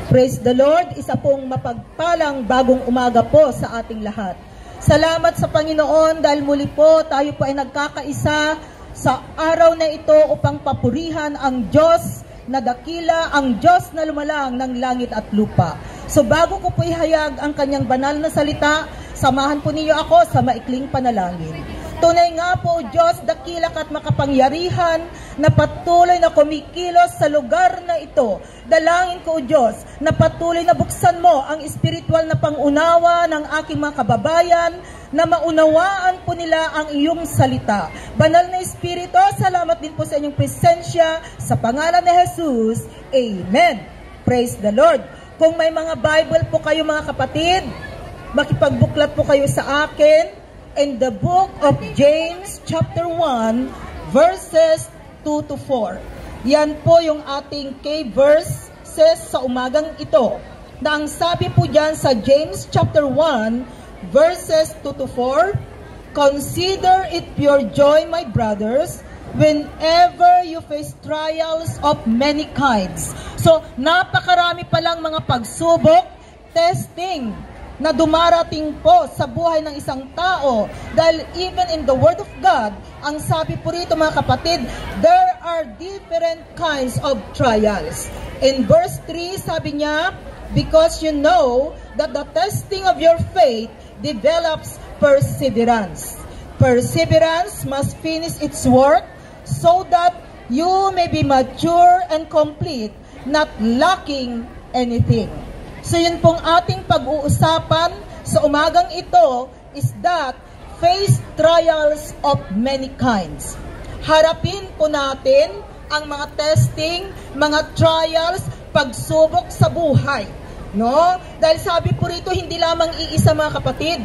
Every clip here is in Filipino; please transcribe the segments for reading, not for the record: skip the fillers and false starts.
Praise the Lord, isa pong mapagpalang bagong umaga po sa ating lahat. Salamat sa Panginoon dahil muli po tayo po ay nagkakaisa sa araw na ito upang papurihan ang Diyos na dakila, ang Diyos na lumalang ng langit at lupa. So bago ko po ihayag ang kanyang banal na salita, samahan po niyo ako sa maikling panalangin. Tunay nga po, Diyos, dakila at makapangyarihan na patuloy na kumikilos sa lugar na ito. Dalangin ko, Diyos, na patuloy na buksan mo ang espiritual na pangunawa ng aking mga kababayan, na maunawaan po nila ang iyong salita. Banal na Espiritu, salamat din po sa inyong presensya, sa pangalan ni Jesus. Amen. Praise the Lord. Kung may mga Bible po kayo mga kapatid, makipagbuklat po kayo sa akin. In the book of James chapter 1 verses 2 to 4. Yan po yung ating key verses sa umagang ito. Na ang sabi po dyan sa James chapter 1 verses 2 to 4, consider it pure joy, my brothers, whenever you face trials of many kinds. So, napakarami palang mga pagsubok, testing, na dumarating po sa buhay ng isang tao. Dahil even in the Word of God, ang sabi po rito mga kapatid, there are different kinds of trials. In verse 3, sabi niya, because you know that the testing of your faith develops perseverance. Perseverance must finish its work so that you may be mature and complete, not lacking anything. So yun pong ating pag-uusapan sa umagang ito is that face trials of many kinds. Harapin po natin ang mga testing, mga trials, pagsubok sa buhay. No? Dahil sabi po rito, hindi lamang iisa mga kapatid.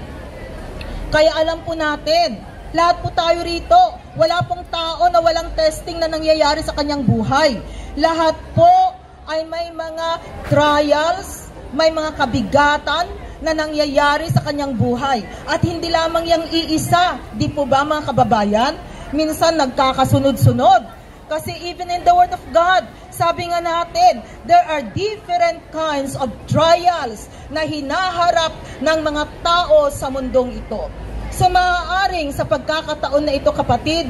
Kaya alam po natin, lahat po tayo rito, wala pong tao na walang testing na nangyayari sa kanyang buhay. Lahat po ay may mga trials, may mga kabigatan na nangyayari sa kanyang buhay. At hindi lamang yung iisa, di po ba mga kababayan? Minsan nagkakasunod-sunod. Kasi even in the Word of God, sabi nga natin, there are different kinds of trials na hinaharap ng mga tao sa mundong ito. So maaaring sa pagkakataon na ito kapatid,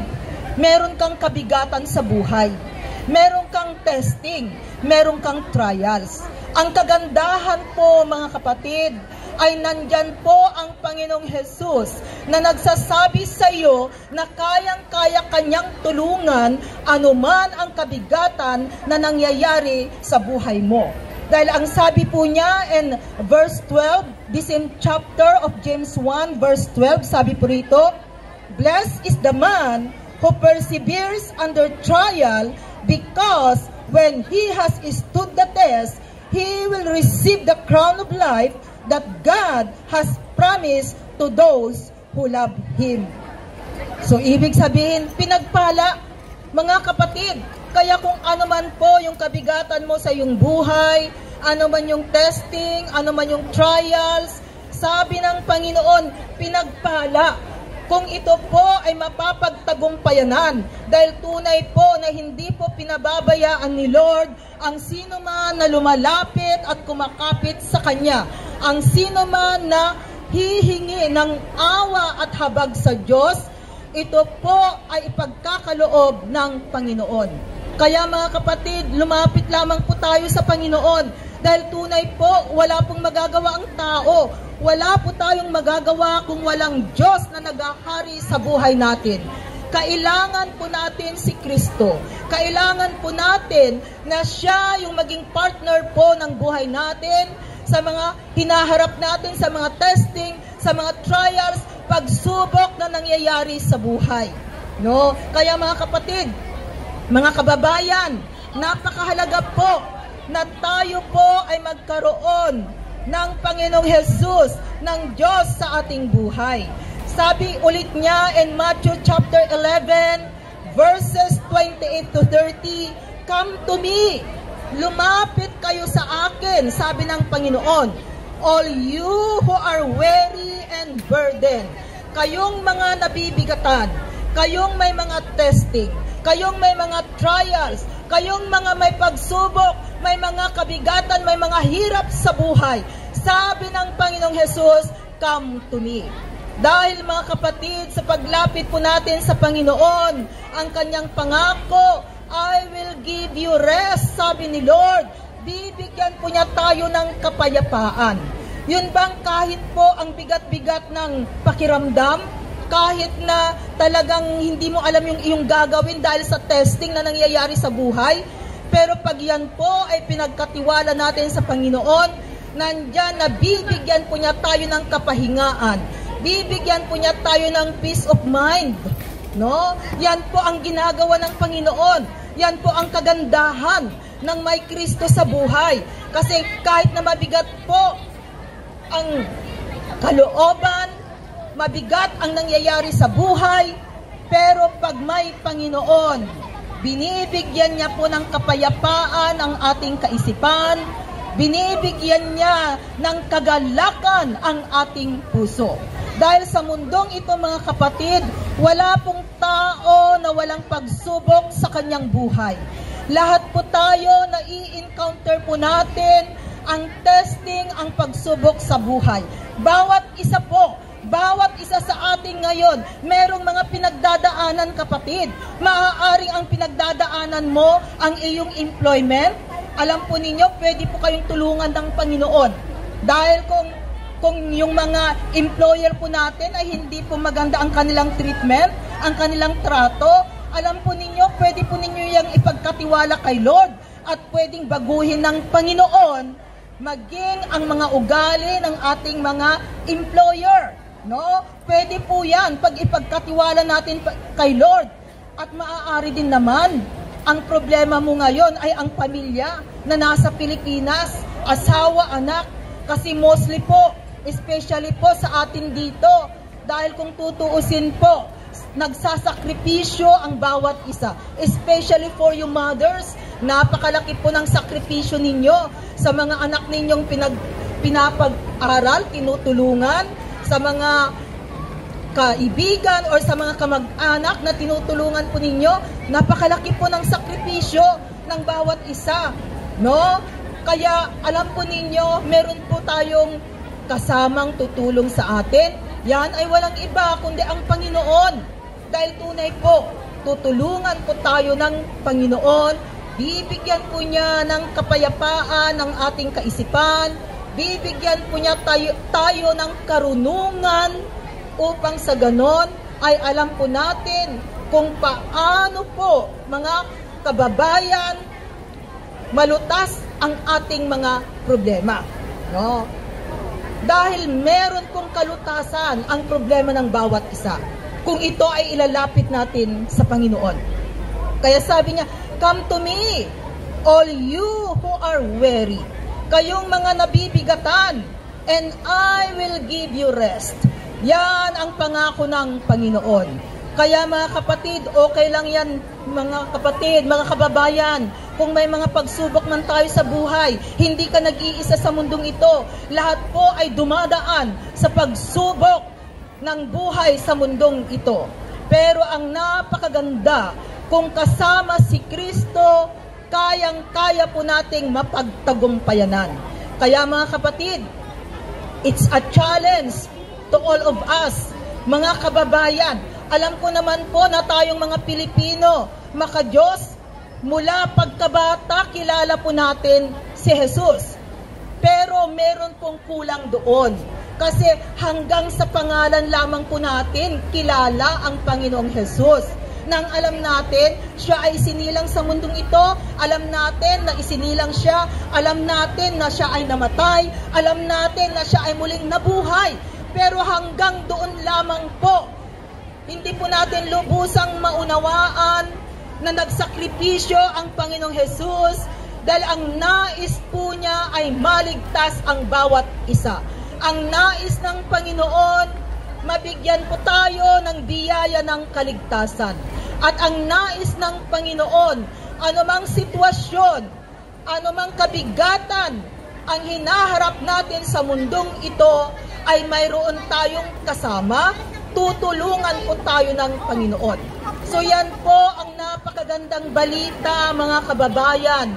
meron kang kabigatan sa buhay. Meron kang testing, meron kang trials. Ang kagandahan po mga kapatid ay nandyan po ang Panginoong Jesus na nagsasabi sa iyo na kayang-kaya kanyang tulungan anuman ang kabigatan na nangyayari sa buhay mo. Dahil ang sabi po niya in verse 12, this in chapter of James 1 verse 12, sabi po rito, blessed is the man who perseveres under trial, because when he has stood the test, he will receive the crown of life that God has promised to those who love Him. So, ibig sabihin, pinagpala, mga kapatid. Kaya kung ano man po yung kabigatan mo sa iyong buhay, ano man yung testing, ano man yung trials, sabi ng Panginoon, pinagpala. Kung ito po ay mapapagtagumpayanan, dahil tunay po na hindi po pinababayaan ni Lord ang sino man na lumalapit at kumakapit sa Kanya. Ang sino man na hihingi ng awa at habag sa Diyos, ito po ay ipagkakaloob ng Panginoon. Kaya mga kapatid, lumapit lamang po tayo sa Panginoon, dahil tunay po wala pong magagawa ang tao. Wala po tayong magagawa kung walang Diyos na naghahari sa buhay natin. Kailangan po natin si Kristo. Kailangan po natin na siya yung maging partner po ng buhay natin sa mga hinaharap natin, sa mga testing, sa mga trials, pagsubok na nangyayari sa buhay. No? Kaya mga kapatid, mga kababayan, napakahalaga po na tayo po ay magkaroon ng Panginoong Jesus, ng Diyos sa ating buhay. Sabi ulit niya in Matthew chapter 11, verses 28 to 30, come to me, lumapit kayo sa akin, sabi ng Panginoon, all you who are weary and burdened, kayong mga nabibigatan, kayong may mga testing, kayong may mga trials, kayong mga may pagsubok, may mga kabigatan, may mga hirap sa buhay, sabi ng Panginoong Hesus, come to me. Dahil mga kapatid, sa paglapit po natin sa Panginoon, ang kanyang pangako, I will give you rest, sabi ni Lord. Bibigyan po niya tayo ng kapayapaan. Yun bang kahit po ang bigat-bigat ng pakiramdam, kahit na talagang hindi mo alam yung iyong gagawin dahil sa testing na nangyayari sa buhay, pero pag yan po ay pinagkatiwala natin sa Panginoon, nandyan na bibigyan po niya tayo ng kapahingaan. Bibigyan po niya tayo ng peace of mind. No? Yan po ang ginagawa ng Panginoon. Yan po ang kagandahan ng may Kristo sa buhay. Kasi kahit na mabigat po ang kalooban, mabigat ang nangyayari sa buhay, pero pag may Panginoon, binibigyan niya po ng kapayapaan ang ating kaisipan, binibigyan niya ng kagalakan ang ating puso. Dahil sa mundong ito mga kapatid, wala pong tao na walang pagsubok sa kanyang buhay. Lahat po tayo na i-encounter po natin ang testing, ang pagsubok sa buhay. Bawat isa po, bawat isa sa ating ngayon, merong mga pinagdadaanan kapatid. Maaaring ang pinagdadaanan mo ang iyong employment. Alam po ninyo, pwede po kayong tulungan ng Panginoon. Dahil kung yung mga employer po natin ay hindi po maganda ang kanilang treatment, ang kanilang trato, alam po ninyo, pwede po ninyo yung ipagkatiwala kay Lord at pwedeng baguhin ng Panginoon maging ang mga ugali ng ating mga employer. No? Pwede po yan pag ipagkatiwala natin kay Lord. At maaari din naman, ang problema mo ngayon ay ang pamilya na nasa Pilipinas, asawa, anak, kasi mostly po, especially po sa atin dito, dahil kung tutuusin po, nagsasakripisyo ang bawat isa. Especially for you mothers, napakalaki po ng sakripisyo ninyo sa mga anak ninyong pinapag-aral, tinutulungan, sa mga kaibigan or sa mga kamag-anak na tinutulungan po ninyo. Napakalaki po ng sakripisyo ng bawat isa. No? Kaya alam po ninyo, meron po tayong kasamang tutulong sa atin. Yan ay walang iba kundi ang Panginoon. Dahil tunay po, tutulungan po tayo ng Panginoon. Bibigyan po niya ng kapayapaan ng ating kaisipan. Bibigyan po niya tayo ng karunungan upang sa ganon ay alam po natin kung paano po mga kababayan malutas ang ating mga problema. No? Dahil meron pong kalutasan ang problema ng bawat isa. Kung ito ay ilalapit natin sa Panginoon. Kaya sabi niya, come to me, all you who are weary. Kayong mga nabibigatan, and I will give you rest. Yan ang pangako ng Panginoon. Kaya mga kapatid, okay lang yan mga kapatid, mga kababayan. Kung may mga pagsubok man tayo sa buhay, hindi ka nag-iisa sa mundong ito. Lahat po ay dumadaan sa pagsubok ng buhay sa mundong ito. Pero ang napakaganda, kung kasama si Kristo, kayang-kaya po nating mapagtagumpayanan. Kaya mga kapatid, it's a challenge to all of us, mga kababayan. Alam ko naman po na tayong mga Pilipino, maka-Diyos, mula pagkabata, kilala po natin si Jesus. Pero meron pong kulang doon. Kasi hanggang sa pangalan lamang po natin, kilala ang Panginoong Jesus. Nang alam natin, siya ay sinilang sa mundong ito, alam natin na isinilang siya, alam natin na siya ay namatay, alam natin na siya ay muling nabuhay. Pero hanggang doon lamang po, hindi po natin lubusang maunawaan na nagsakripisyo ang Panginoong Jesus dahil ang nais po niya ay maligtas ang bawat isa. Ang nais ng Panginoon, mabigyan po tayo ng biyaya ng kaligtasan. At ang nais ng Panginoon, anumang sitwasyon, anumang kabigatan ang hinaharap natin sa mundong ito, ay mayroon tayong kasama, tutulungan po tayo ng Panginoon. So yan po ang napakagandang balita mga kababayan.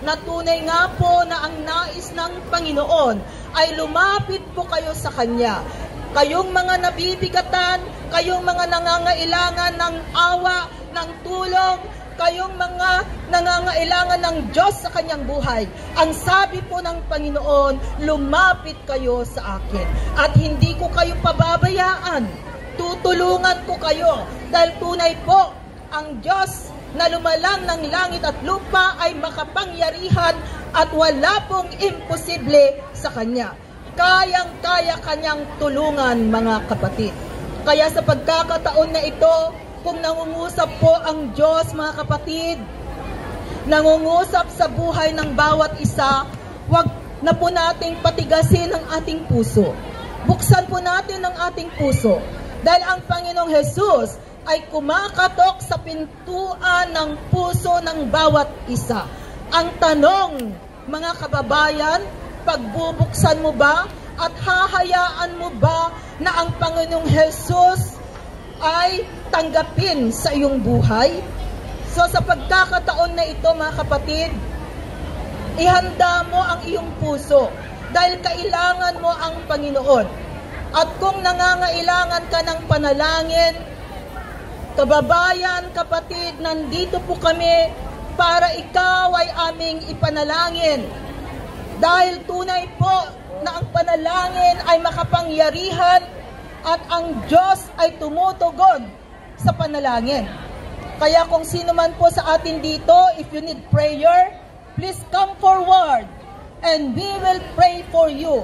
na tunay nga po na ang nais ng Panginoon ay lumapit po kayo sa Kanya. Kayong mga nabibigatan, kayong mga nangangailangan ng awa, ng tulong, kayong mga nangangailangan ng Diyos sa Kanyang buhay. Ang sabi po ng Panginoon, lumapit kayo sa akin. At hindi ko kayo pababayaan. Tutulungan ko kayo. Dahil tunay po, ang Diyos na lumalang ng langit at lupa ay makapangyarihan at wala pong imposible sa Kanya. Kayang-kaya Kanyang tulungan, mga kapatid. Kaya sa pagkakataon na ito, kung nangungusap po ang Diyos, mga kapatid, nangungusap sa buhay ng bawat isa, wag na po nating patigasin ang ating puso. Buksan po natin ang ating puso. Dahil ang Panginoong Jesus ay kumakatok sa pintuan ng puso ng bawat isa. Ang tanong, mga kababayan, pagbubuksan mo ba at hahayaan mo ba na ang Panginoong Jesus ay tanggapin sa iyong buhay? So sa pagkakataon na ito, mga kapatid, ihanda mo ang iyong puso dahil kailangan mo ang Panginoon. At kung nangangailangan ka ng panalangin, kababayan, kapatid, nandito po kami para ikaw ay aming ipanalangin. Dahil tunay po na ang panalangin ay makapangyarihan at ang Diyos ay tumutugon sa panalangin. Kaya kung sino man po sa atin dito, if you need prayer, please come forward and we will pray for you.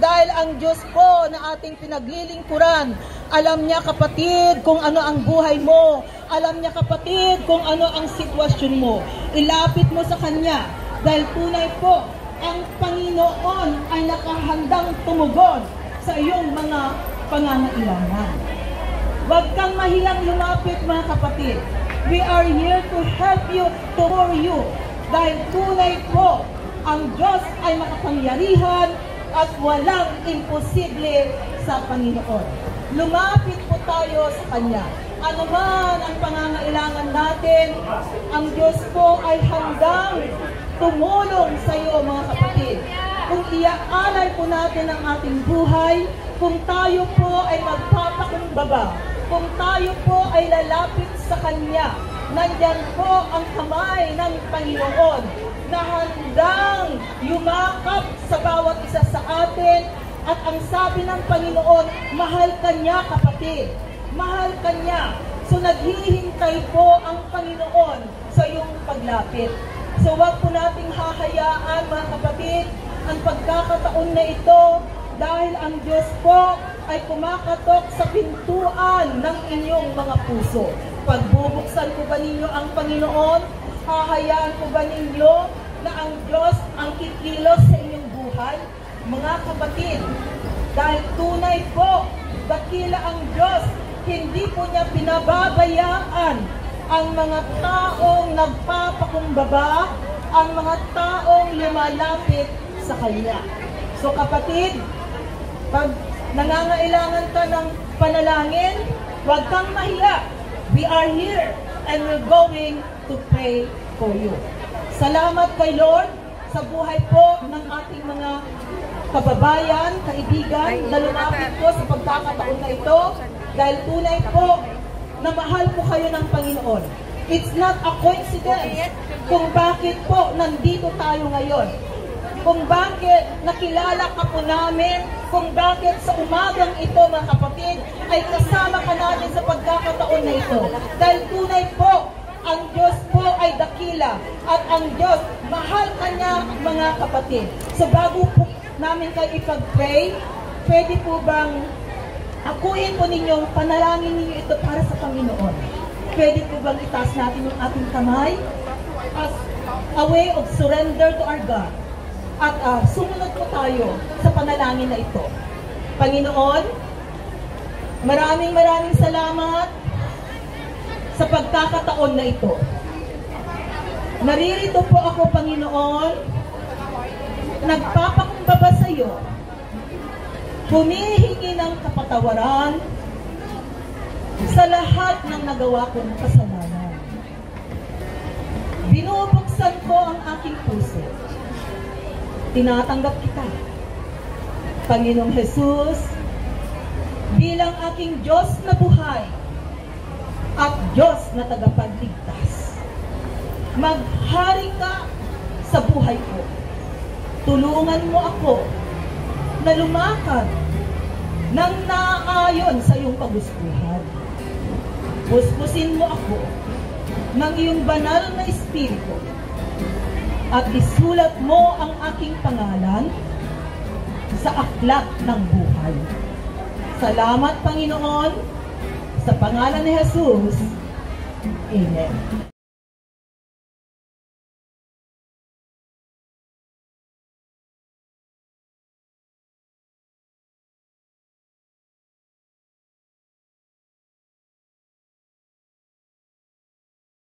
Dahil ang Diyos po na ating pinaglilingkuran, alam niya, kapatid, kung ano ang buhay mo. Alam niya, kapatid, kung ano ang sitwasyon mo. Ilapit mo sa Kanya. Dahil tunay po, ang Panginoon ay nakahandang tumugon sa iyong mga pangangailangan. Huwag kang mahiyang lumapit, mga kapatid. We are here to help you, to for you. Dahil tunay po, ang Diyos ay makapangyarihan at walang imposible sa Panginoon. Lumapit po tayo sa Kanya. Ano man ang pangangailangan natin, ang Diyos po ay handang tumulong sa iyo, mga kapatid. Kung iaalay po natin ang ating buhay, kung tayo po ay magpapakumbaba, kung tayo po ay lalapit sa Kanya, nandyan po ang kamay ng Panginoon na handang yumakap sa bawat isa sa atin. At ang sabi ng Panginoon, mahal ka niya, kapatid. Mahal ka niya. So naghihintay po ang Panginoon sa iyong paglapit. So wag po nating hahayaan, mga kapatid, ang pagkakataon na ito dahil ang Diyos po ay kumakatok sa pintuan ng inyong mga puso. Pagbubuksan ko ba ninyo ang Panginoon? Hahayaan ko ba ninyo na ang Diyos ang kikilos sa inyong buhay? Mga kapatid, dahil tunay po, dakila ang Diyos, hindi po niya pinababayaan ang mga taong nagpapakumbaba, ang mga taong lumalapit sa Kanya. So kapatid, pag nangangailangan ka ng panalangin, huwag kang mahiya. We are here and we're going to pray for you. Salamat kay Lord sa buhay po ng ating mga kababayan, kaibigan, na lumapit po sa pagkakataon na ito dahil tunay po na mahal po kayo ng Panginoon. It's not a coincidence kung bakit po nandito tayo ngayon. Kung bakit nakilala ka po namin, kung bakit sa umagang ito, mga kapatid, ay kasama ka natin sa pagkakataon na ito. Dahil tunay po, ang Diyos po ay dakila at ang Diyos, mahal ka niya, mga kapatid. So bago po namin kayo ipag-pray, pwede po bang akuin po ninyong panalangin ninyo ito para sa Panginoon? Pwede po bang itaas natin yung ating kamay as a way of surrender to our God? At sumunod po tayo sa panalangin na ito. Panginoon, maraming salamat sa pagkakataon na ito. Naririto po ako, Panginoon, nagpapakumbaba sa iyo, humihingi ng kapatawaran sa lahat ng nagawa kong kasalanan. Binubuksan Bubuksan ko ang aking puso. Tinatanggap kita, Panginoong Jesus, bilang aking Diyos na buhay at Diyos na tagapagligtas. Maghari ka sa buhay ko. Tulungan mo ako na lumakad nang naaayon sa iyong kagustuhan. Puspusin mo ako ng iyong banal na espiritu at isulat mo ang aking pangalan sa aklat ng buhay. Salamat, Panginoon, sa pangalan ni Jesus. Amen.